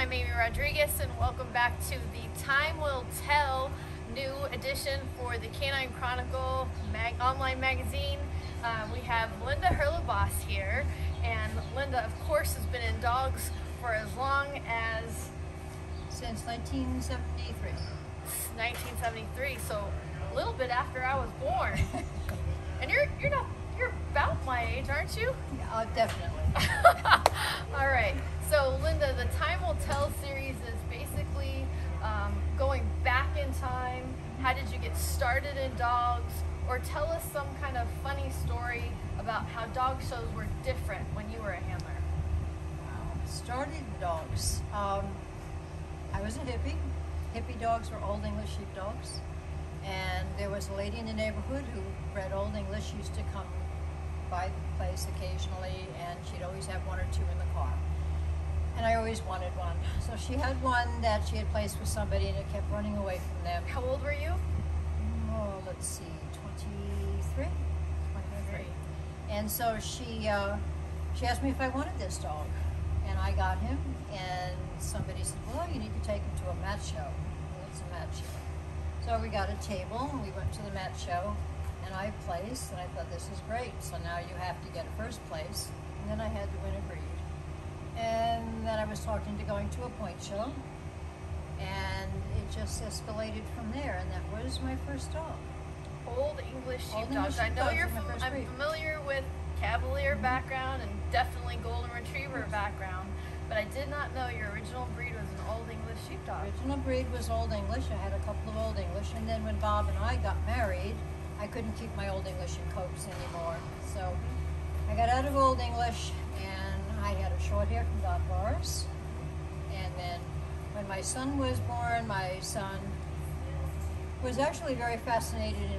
I'm Amy Rodrigues, and welcome back to the Time Will Tell new edition for the Canine Chronicle online magazine. We have Linda Hurlebaus here, and Linda, of course, has been in dogs for as long as... Since 1973. 1973, so a little bit after I was born. And you're about my age, aren't you? Yeah, definitely. All right. So, Linda, the Time Will Tell series is basically going back in time. How did you get started in dogs? Or tell us some kind of funny story about how dog shows were different when you were a handler. Started in dogs. I was a hippie. Hippie dogs were Old English sheepdogs. And there was a lady in the neighborhood who bred Old English. She used to come by the place occasionally, and she'd always have one or two in the car. And I always wanted one. So she had one that she had placed with somebody, and it kept running away from them. How old were you? Oh, let's see, 23? 23. And so she asked me if I wanted this dog. And I got him, and somebody said, well, you need to take him to a mat show. Well, it's a mat show. So we got a table, and we went to the mat show, and I placed, and I thought, this is great. So now you have to get a first place. And then I had to win a breed. And then I was talking to going to a point show, and it just escalated from there, and that was my first dog. Old English sheepdogs. I know I'm familiar with Cavalier background and definitely Golden Retriever background, but I did not know your original breed was an Old English sheepdog. Original breed was Old English. I had a couple of Old English, and then when Bob and I got married, I couldn't keep my Old English in coats anymore. So I got out of Old English, and I had a short hair from Doc Boris. And then when my son was born, my son was actually very fascinated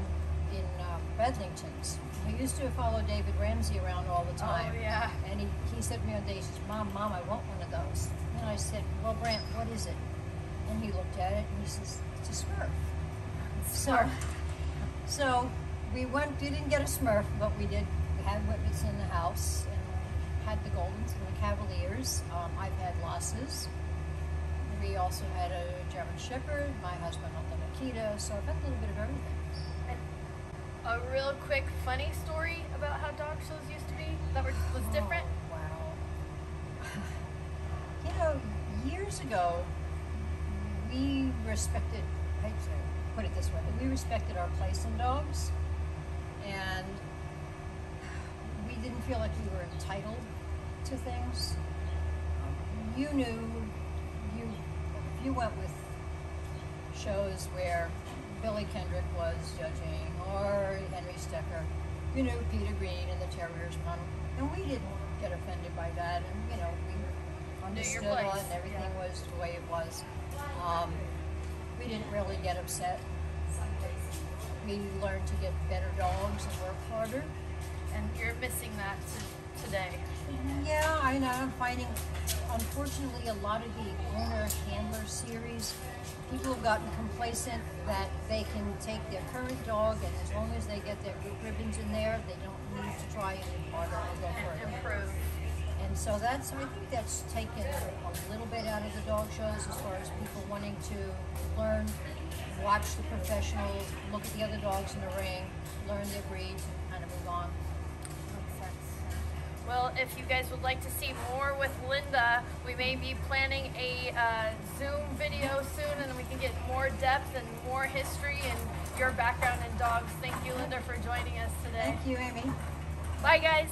in Bedlingtons. He used to follow David Ramsey around all the time. Oh, yeah. And he said to me one day, he says, Mom, I want one of those. And I said, well, Brant, what is it? And he looked at it, and he says, it's a Smurf. So we didn't get a Smurf, but we had Whippets in the house, and had the Goldens and the Cavaliers. I've had Losses. We also had a German Shepherd, my husband owned the Makita, so I've had a little bit of everything. A real quick funny story about how dog shows used to be that was different? Oh, wow. You know, years ago, we respected, I hate to put it this way, but we respected our place in dogs, and we didn't feel like we were entitled to things. You knew, if you went with shows where Billy Kendrick was judging, or Henry Stecker, you knew Peter Green and the Terriers run, and we didn't get offended by that, and you know, we understood it, and everything was the way it was. We didn't really get upset. We learned to get better dogs and work harder. And you're missing that today. Yeah, I know. I'm finding, unfortunately, a lot of the owner-handler series, people have gotten complacent that they can take their current dog, and as long as they get their group ribbons in there, they don't need to try any harder or go further. Improve. And so I think that's taken a little bit out of the dog shows as far as people wanting to learn, watch the professionals, look at the other dogs in the ring, learn their breeds, and kind of move on. Well, if you guys would like to see more with Linda, we may be planning a Zoom video soon, and we can get more depth and more history and your background in dogs. Thank you, Linda, for joining us today. Thank you, Amy. Bye, guys.